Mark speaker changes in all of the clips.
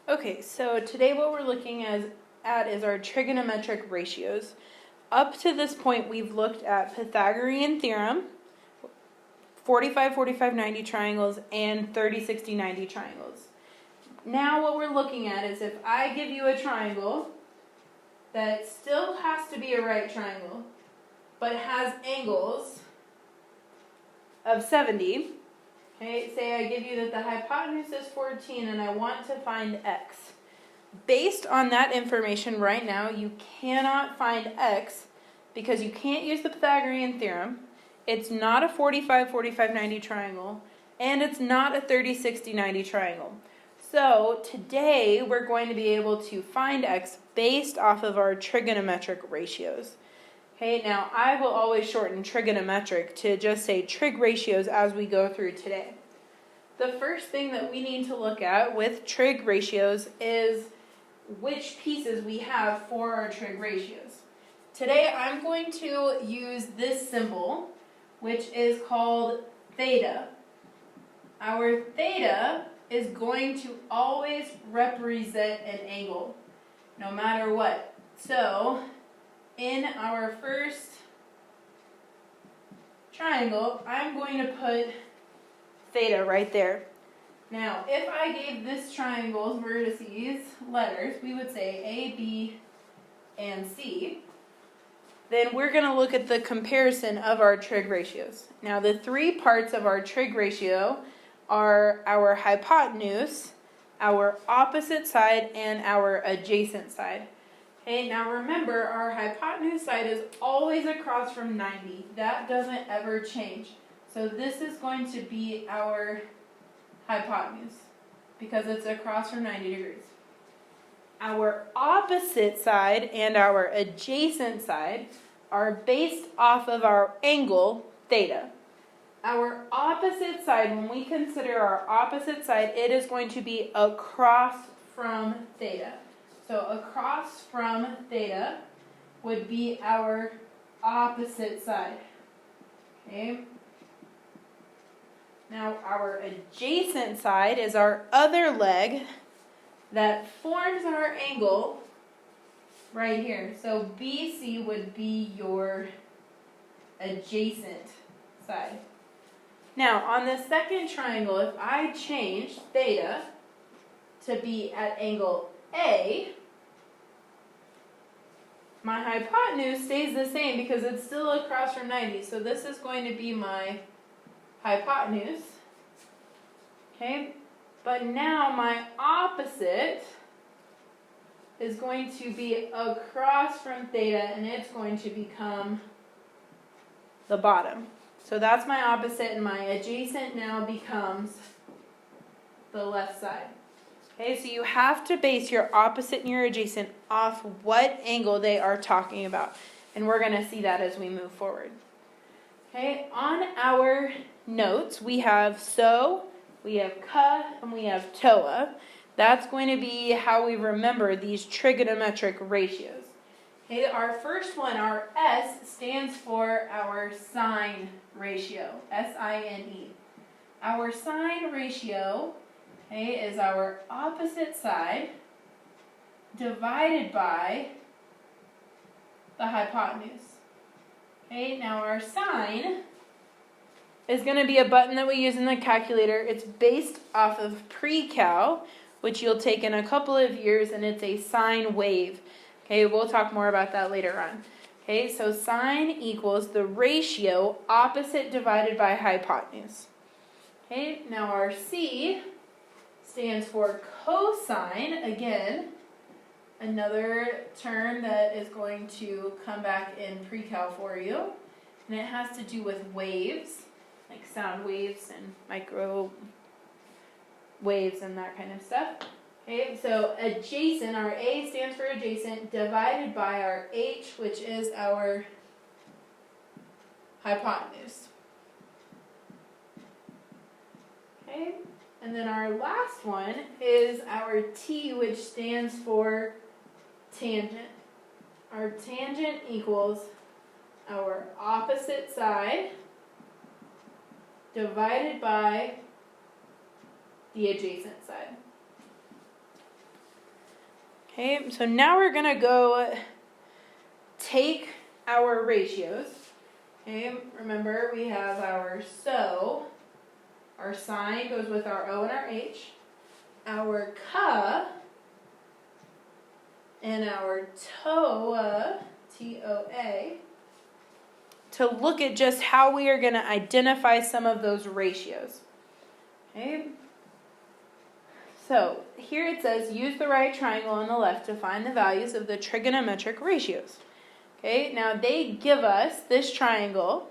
Speaker 1: Okay, so today what we're looking at is our trigonometric ratios. Up to this point, we've looked at Pythagorean theorem, 45, 45, 90 triangles, and 30, 60, 90 triangles. Now what we're looking at is if I give you a triangle that still has to be a right triangle, but has angles of 70, okay, say I give you that the hypotenuse is 14 and I want to find x. Based on that information right now, you cannot find x because you can't use the Pythagorean theorem. It's not a 45, 45, 90 triangle, and it's not a 30, 60, 90 triangle. So today we're going to be able to find x based off of our trigonometric ratios. Okay, now I will always shorten trigonometric to just say trig ratios as we go through today. The first thing that we need to look at with trig ratios is which pieces we have for our trig ratios. Today I'm going to use this symbol, which is called theta. Our theta is going to always represent an angle, no matter what. So, in our first triangle, I'm going to put theta right there. Now, if I gave this triangle's vertices letters, we would say A, B, and C. Then we're going to look at the comparison of our trig ratios. Now, the three parts of our trig ratio are our hypotenuse, our opposite side, and our adjacent side. Okay, now remember, our hypotenuse side is always across from 90. That doesn't ever change. So this is going to be our hypotenuse because it's across from 90 degrees. Our opposite side and our adjacent side are based off of our angle, theta. Our opposite side, when we consider our opposite side, it is going to be across from theta. So across from theta would be our opposite side. Okay. Now our adjacent side is our other leg that forms our angle right here. So BC would be your adjacent side. Now, on the second triangle, if I change theta to be at angle A, my hypotenuse stays the same because it's still across from 90. So this is going to be my hypotenuse. Okay? But now my opposite is going to be across from theta, and it's going to become the bottom. So that's my opposite, and my adjacent now becomes the left side. Okay, so you have to base your opposite and your adjacent off what angle they are talking about. And we're going to see that as we move forward. Okay, on our notes, we have so, we have ka, and we have toa. That's going to be how we remember these trigonometric ratios. Okay, our first one, our S, stands for our sine ratio, S-I-N-E. Our sine ratio, okay, is our opposite side divided by the hypotenuse. Okay, now our sine is going to be a button that we use in the calculator. It's based off of pre-cal, which you'll take in a couple of years, and it's a sine wave. Okay, we'll talk more about that later on. Okay, so sine equals the ratio opposite divided by hypotenuse. Okay, now our C stands for cosine. Again, another term that is going to come back in pre-cal for you. And it has to do with waves, like sound waves and micro waves and that kind of stuff. Okay, so adjacent, our A stands for adjacent, divided by our H, which is our hypotenuse. Okay, and then our last one is our T, which stands for tangent. Our tangent equals our opposite side divided by the adjacent side. Okay, so now we're going to go take our ratios. Okay, remember we have our so, our sine goes with our O and our H, our ka, and our toa, T-O-A, to look at just how we are going to identify some of those ratios. Okay. So here it says, use the right triangle on the left to find the values of the trigonometric ratios. Okay, now they give us this triangle,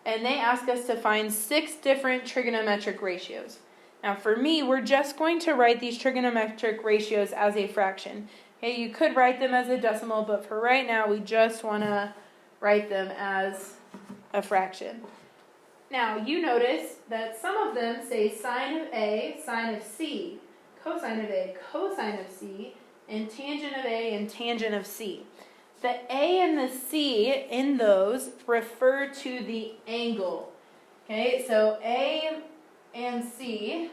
Speaker 1: and they ask us to find 6 different trigonometric ratios. Now for me, we're just going to write these trigonometric ratios as a fraction. Okay, you could write them as a decimal, but for right now, we just want to write them as a fraction. Now you notice that some of them say sine of A, sine of C, cosine of A, cosine of C, and tangent of A and tangent of C. The A and the C in those refer to the angle. Okay, so A and C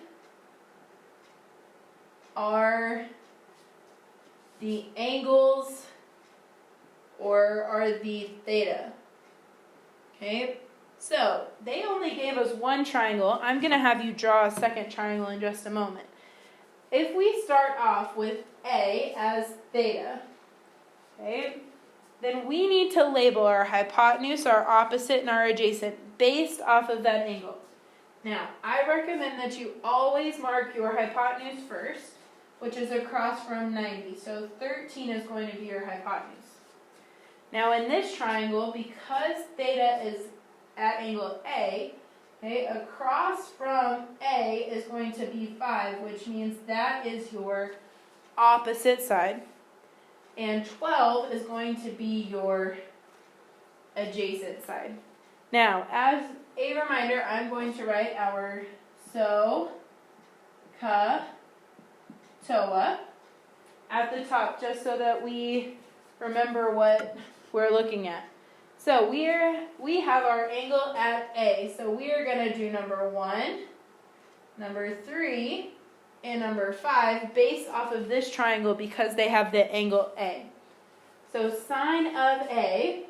Speaker 1: are the angles or are the theta. Okay, so they only gave us one triangle. I'm going to have you draw a second triangle in just a moment. If we start off with A as theta, okay, then we need to label our hypotenuse, our opposite, and our adjacent based off of that angle. Now, I recommend that you always mark your hypotenuse first, which is across from 90. So 13 is going to be your hypotenuse. Now in this triangle, because theta is at angle A, okay, across from A is going to be 5, which means that is your opposite side. And 12 is going to be your adjacent side. Now, as a reminder, I'm going to write our so, ka, toa at the top, just so that we remember what we're looking at. So we have our angle at A. So we are going to do number 1, number 3, and number 5 based off of this triangle because they have the angle A. So sine of A,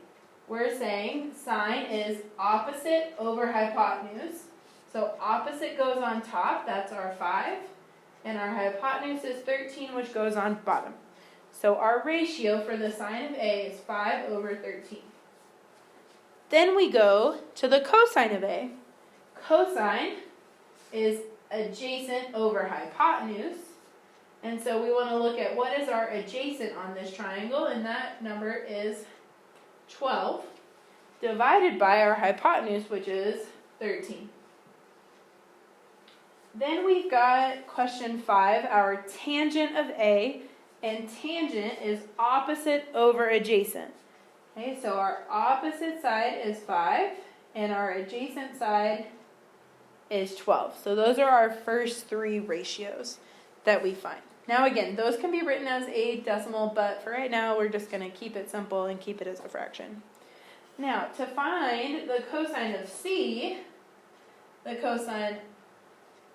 Speaker 1: we're saying sine is opposite over hypotenuse. So opposite goes on top, that's our 5. And our hypotenuse is 13, which goes on bottom. So our ratio for the sine of A is 5 over 13. Then we go to the cosine of A. Cosine is adjacent over hypotenuse. And so we want to look at what is our adjacent on this triangle, and that number is 12, divided by our hypotenuse, which is 13. Then we've got question 5, our tangent of A, and tangent is opposite over adjacent. Okay, so our opposite side is 5, and our adjacent side is 12. So those are our first 3 ratios that we find. Now again, those can be written as a decimal, but for right now we're just going to keep it simple and keep it as a fraction. Now, to find the cosine of C, the cosine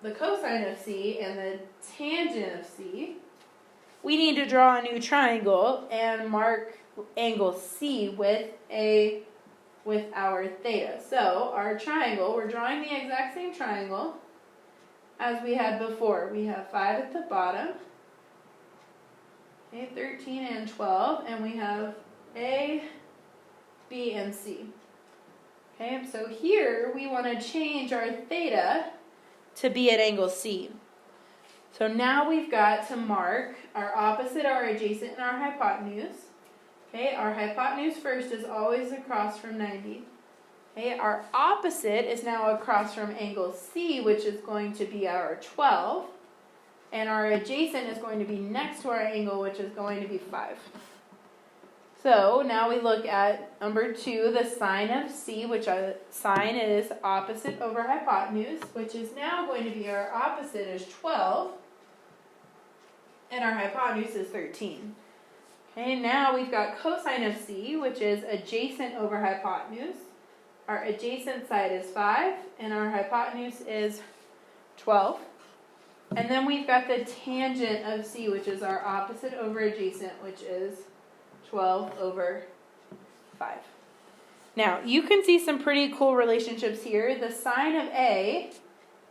Speaker 1: of C and the tangent of C, we need to draw a new triangle and mark angle C with our theta. So our triangle, we're drawing the exact same triangle as we had before. We have 5 at the bottom, okay, 13 and 12, and we have A, B, and C. Okay, so here we want to change our theta to be at angle C. So now we've got to mark our opposite, our adjacent, and our hypotenuse. Okay, our hypotenuse first is always across from 90. Okay, our opposite is now across from angle C, which is going to be our 12. And our adjacent is going to be next to our angle, which is going to be 5. So now we look at number 2, the sine of C, which sine is opposite over hypotenuse, which is now going to be our opposite is 12. And our hypotenuse is 13. Okay, now we've got cosine of C, which is adjacent over hypotenuse. Our adjacent side is 5, and our hypotenuse is 12. And then we've got the tangent of C, which is our opposite over adjacent, which is 12 over 5. Now, you can see some pretty cool relationships here. The sine of A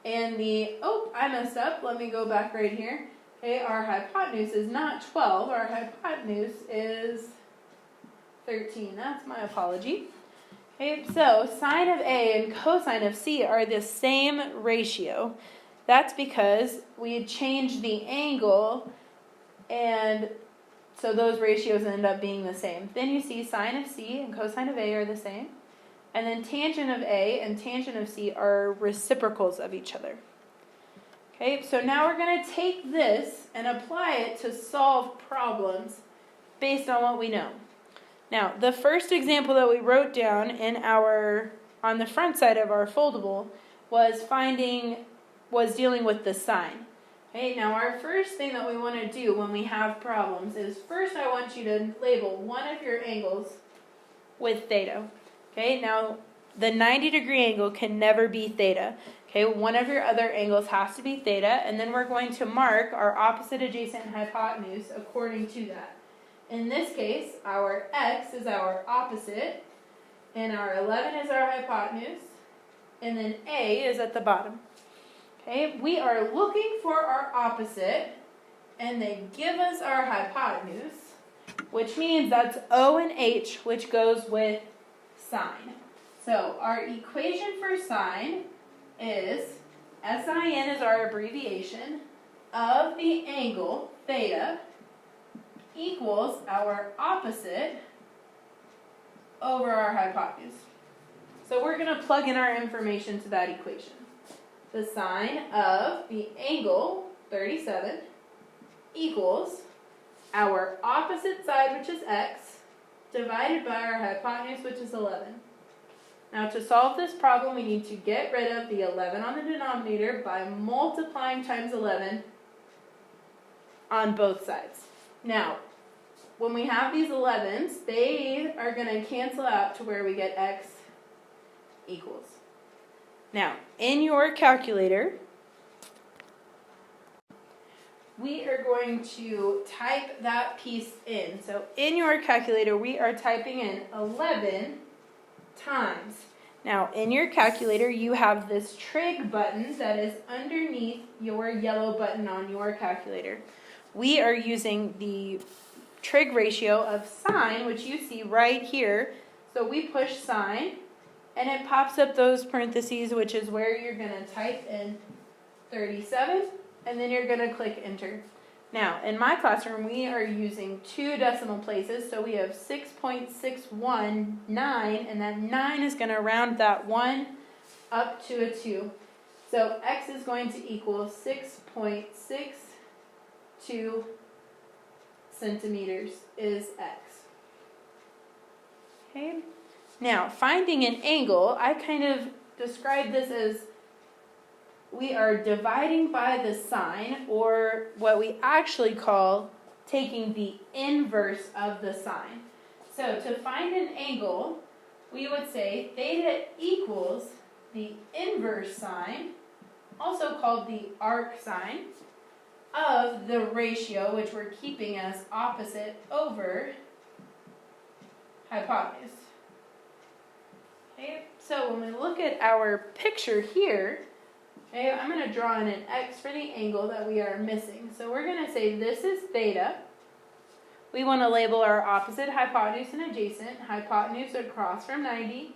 Speaker 1: and the, oh, I messed up. Let me go back right here. Okay, our hypotenuse is not 12. Our hypotenuse is 13. That's my apology. Okay, so sine of A and cosine of C are the same ratio. That's because we changed the angle, and so those ratios end up being the same. Then you see sine of C and cosine of A are the same. And then tangent of A and tangent of C are reciprocals of each other. Okay, so now we're going to take this and apply it to solve problems based on what we know. Now, the first example that we wrote down on the front side of our foldable was dealing with the sine. Okay, now our first thing that we want to do when we have problems is first I want you to label one of your angles with theta. Okay, now the 90-degree angle can never be theta. Okay, one of your other angles has to be theta, and then we're going to mark our opposite, adjacent, and hypotenuse according to that. In this case, our x is our opposite, and our 11 is our hypotenuse, and then A is at the bottom. Okay, we are looking for our opposite, and they give us our hypotenuse, which means that's O and H, which goes with sine. So our equation for sine is SIN is our abbreviation of the angle theta equals our opposite over our hypotenuse. So we're going to plug in our information to that equation. The sine of the angle 37 equals our opposite side, which is x, divided by our hypotenuse, which is 11. Now, to solve this problem, we need to get rid of the 11 on the denominator by multiplying times 11 on both sides. Now, when we have these 11s, they are going to cancel out to where we get x equals. Now, in your calculator, we are going to type that piece in. So in your calculator, we are typing in 11 times. Now, in your calculator, you have this trig button that is underneath your yellow button on your calculator. We are using the trig ratio of sine, which you see right here. So we push sine, and it pops up those parentheses, which is where you're going to type in 37, and then you're going to click enter. Now, in my classroom, we are using 2 decimal places, so we have 6.619, and that 9 is going to round that 1 up to a 2. So x is going to equal 6.62 centimeters is x. Okay. Now, finding an angle, I kind of describe this as we are dividing by the sine, or what we actually call taking the inverse of the sine. So to find an angle, we would say theta equals the inverse sine, also called the arc sine, of the ratio, which we're keeping as opposite, over hypotenuse. Okay, so when we look at our picture here, okay, I'm going to draw in an x for the angle that we are missing. So we're going to say this is theta. We want to label our opposite, hypotenuse, and adjacent. Hypotenuse across from 90,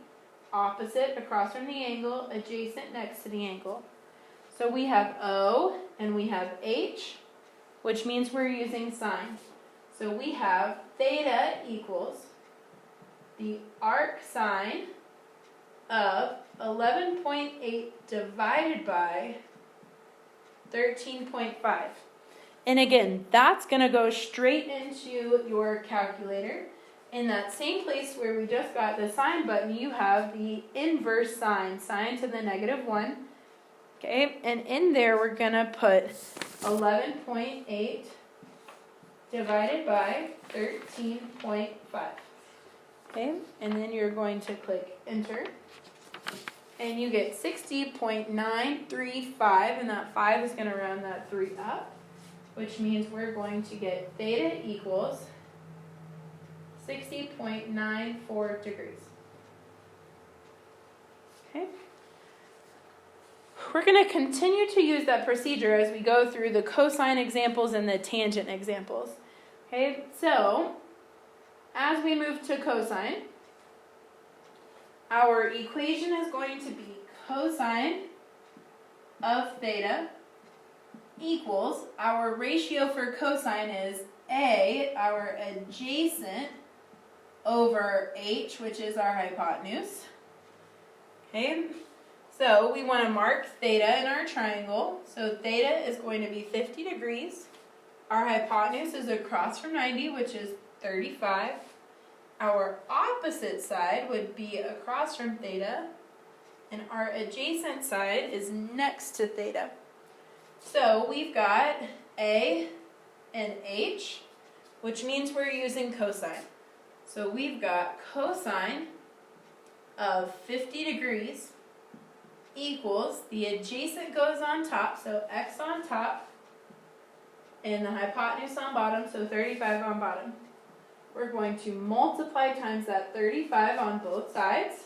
Speaker 1: opposite across from the angle, adjacent next to the angle. So we have O and we have H, which means we're using sine. So we have theta equals the arc sine of 11.8 divided by 13.5. And again, that's going to go straight into your calculator. In that same place where we just got the sine button, you have the inverse sine, sine to the -1. Okay, and in there we're going to put 11.8 divided by 13.5. Okay, and then you're going to click enter. and you get 60.935, and that 5 is going to round that 3 up, which means we're going to get theta equals 60.94 degrees. Okay. We're going to continue to use that procedure as we go through the cosine examples and the tangent examples. Okay, so as we move to cosine, our equation is going to be cosine of theta equals, our ratio for cosine is A, our adjacent, over H, which is our hypotenuse. Okay, so we want to mark theta in our triangle. So theta is going to be 50 degrees. Our hypotenuse is across from 90, which is 35. Our opposite side would be across from theta, and our adjacent side is next to theta. So we've got A and H, which means we're using cosine. So we've got cosine of 50 degrees equals, the adjacent goes on top, so x on top, and the hypotenuse on bottom, so 35 on bottom. We're going to multiply times that 35 on both sides.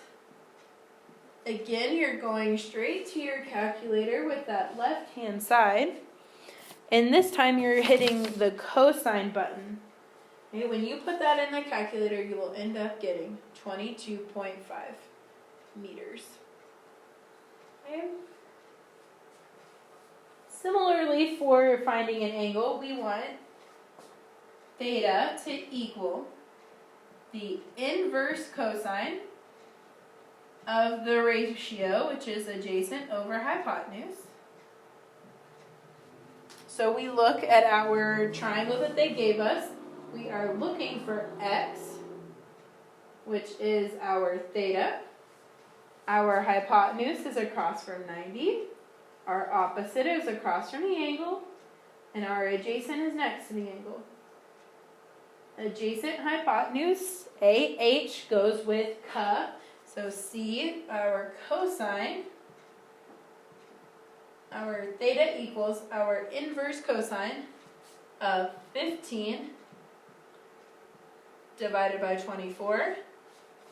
Speaker 1: Again, you're going straight to your calculator with that left-hand side. And this time you're hitting the cosine button. Okay, when you put that in the calculator, you will end up getting 22.5 meters. Okay. Similarly, for finding an angle, we want theta to equal the inverse cosine of the ratio, which is adjacent over hypotenuse. So we look at our triangle that they gave us. We are looking for x, which is our theta. Our hypotenuse is across from 90. Our opposite is across from the angle. And our adjacent is next to the angle. Adjacent hypotenuse, AH, goes with ca. So C, our cosine, our theta equals our inverse cosine of 15 divided by 24.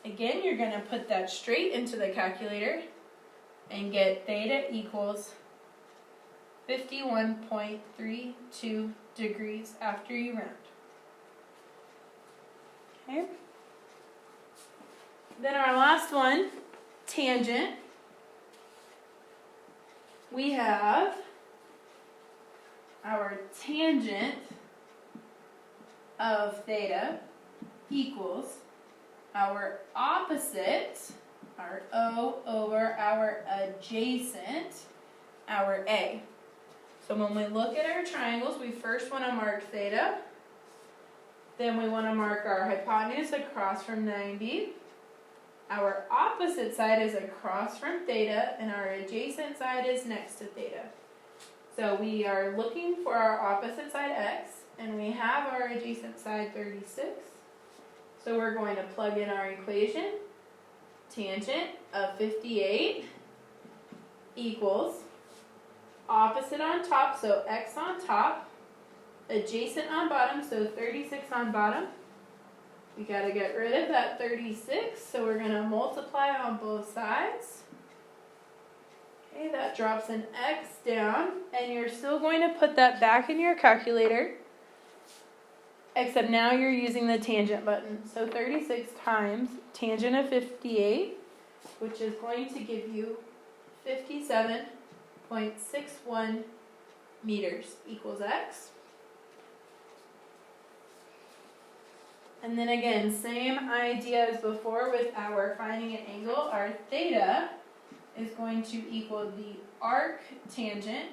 Speaker 1: Again, you're going to put that straight into the calculator and get theta equals 51.32 degrees after you round. Okay. Then our last one, tangent. We have our tangent of theta equals our opposite, our O, over our adjacent, our A. So when we look at our triangles, we first want to mark theta. Then we want to mark our hypotenuse across from 90. Our opposite side is across from theta, and our adjacent side is next to theta. So we are looking for our opposite side x, and we have our adjacent side 36. So we're going to plug in our equation. Tangent of 58 equals opposite on top, so x on top, adjacent on bottom, so 36 on bottom. We got to get rid of that 36, so we're going to multiply on both sides. Okay, that drops an x down, and you're still going to put that back in your calculator, except now you're using the tangent button. So 36 times tangent of 58, which is going to give you 57.61 meters equals x. And then again, same idea as before with our finding an angle. Our theta is going to equal the arc tangent.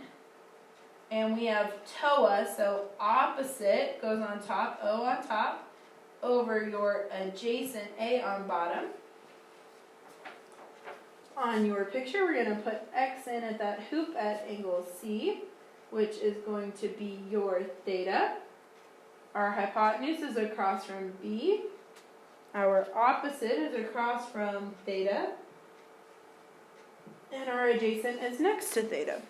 Speaker 1: And we have TOA, so opposite goes on top, O on top, over your adjacent A on bottom. On your picture, we're going to put X in at that hoop at angle C, which is going to be your theta. Our hypotenuse is across from B. Our opposite is across from theta. and our adjacent is next to theta.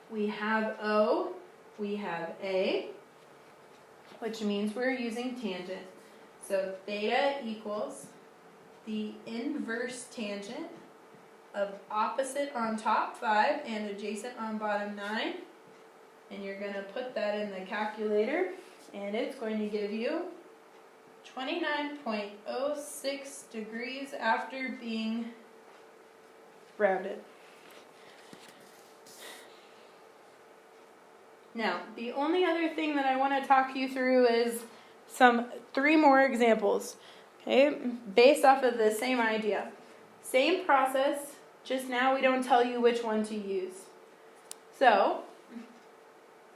Speaker 1: We have O, we have A, which means we're using tangent. So theta equals the inverse tangent of opposite on top 5 and adjacent on bottom 9. And you're going to put that in the calculator, and it's going to give you 29.06 degrees after being rounded. Now, the only other thing that I want to talk you through is 3 more examples, okay, based off of the same idea. Same process, just now we don't tell you which one to use. So,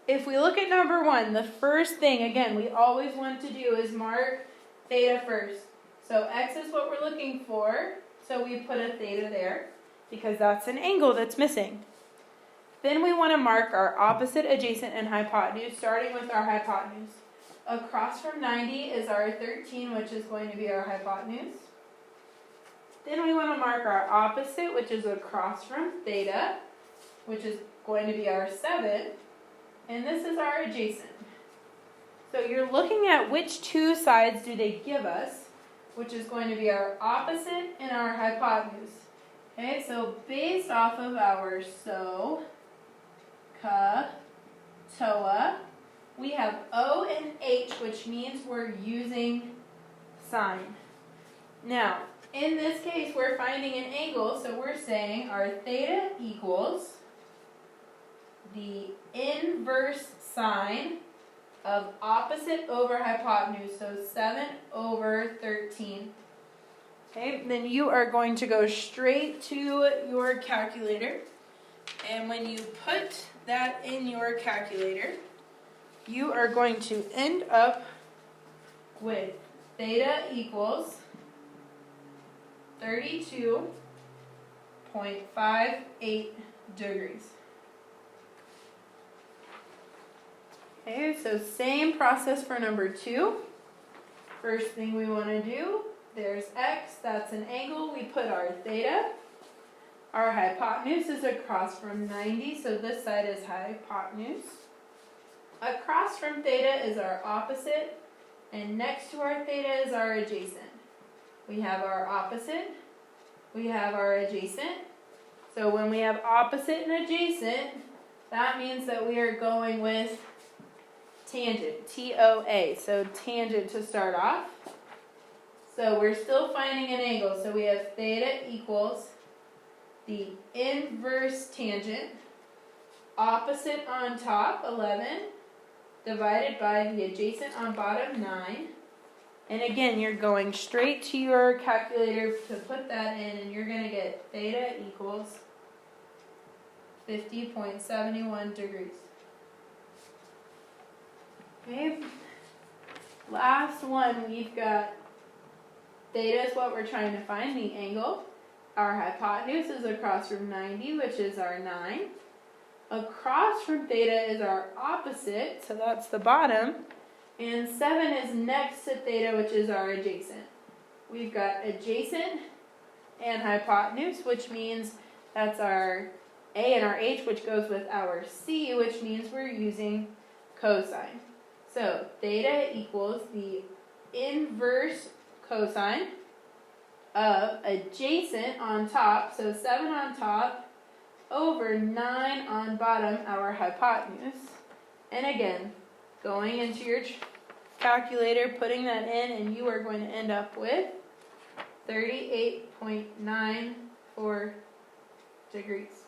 Speaker 1: if we look at number 1, the first thing, again, we always want to do is mark theta first. So x is what we're looking for, so we put a theta there, because that's an angle that's missing. Then we want to mark our opposite, adjacent, and hypotenuse, starting with our hypotenuse. Across from 90 is our 13, which is going to be our hypotenuse. Then we want to mark our opposite, which is across from theta, which is going to be our 7. And this is our adjacent. So you're looking at which 2 sides do they give us, which is going to be our opposite and our hypotenuse. Okay, so based off of our SO, CA, TOA, we have O and H, which means we're using sine. Now, in this case, we're finding an angle, so we're saying our theta equals the inverse sine of opposite over hypotenuse, so 7 over 13. Okay, then you are going to go straight to your calculator, and when you put that in your calculator, you are going to end up with theta equals 32.58 degrees. Okay, so same process for number 2. First thing we want to do, there's x, that's an angle, we put our theta. Our hypotenuse is across from 90, so this side is hypotenuse. Across from theta is our opposite, and next to our theta is our adjacent. We have our opposite, we have our adjacent. So when we have opposite and adjacent, that means that we are going with tangent, TOA, so tangent to start off. So we're still finding an angle, so we have theta equals the inverse tangent, opposite on top, 11, divided by the adjacent on bottom, 9. And again, you're going straight to your calculator to put that in, and you're going to get theta equals 50.71 degrees. Okay, last one, we've got theta is what we're trying to find, the angle. Our hypotenuse is across from 90, which is our 9. Across from theta is our opposite, so that's the bottom. And 7 is next to theta, which is our adjacent. We've got adjacent and hypotenuse, which means that's our A and our H, which goes with our C, which means we're using cosine. So theta equals the inverse cosine of adjacent on top, so 7 on top, over 9 on bottom, our hypotenuse. And again, going into your calculator, putting that in, and you are going to end up with 38.94 degrees.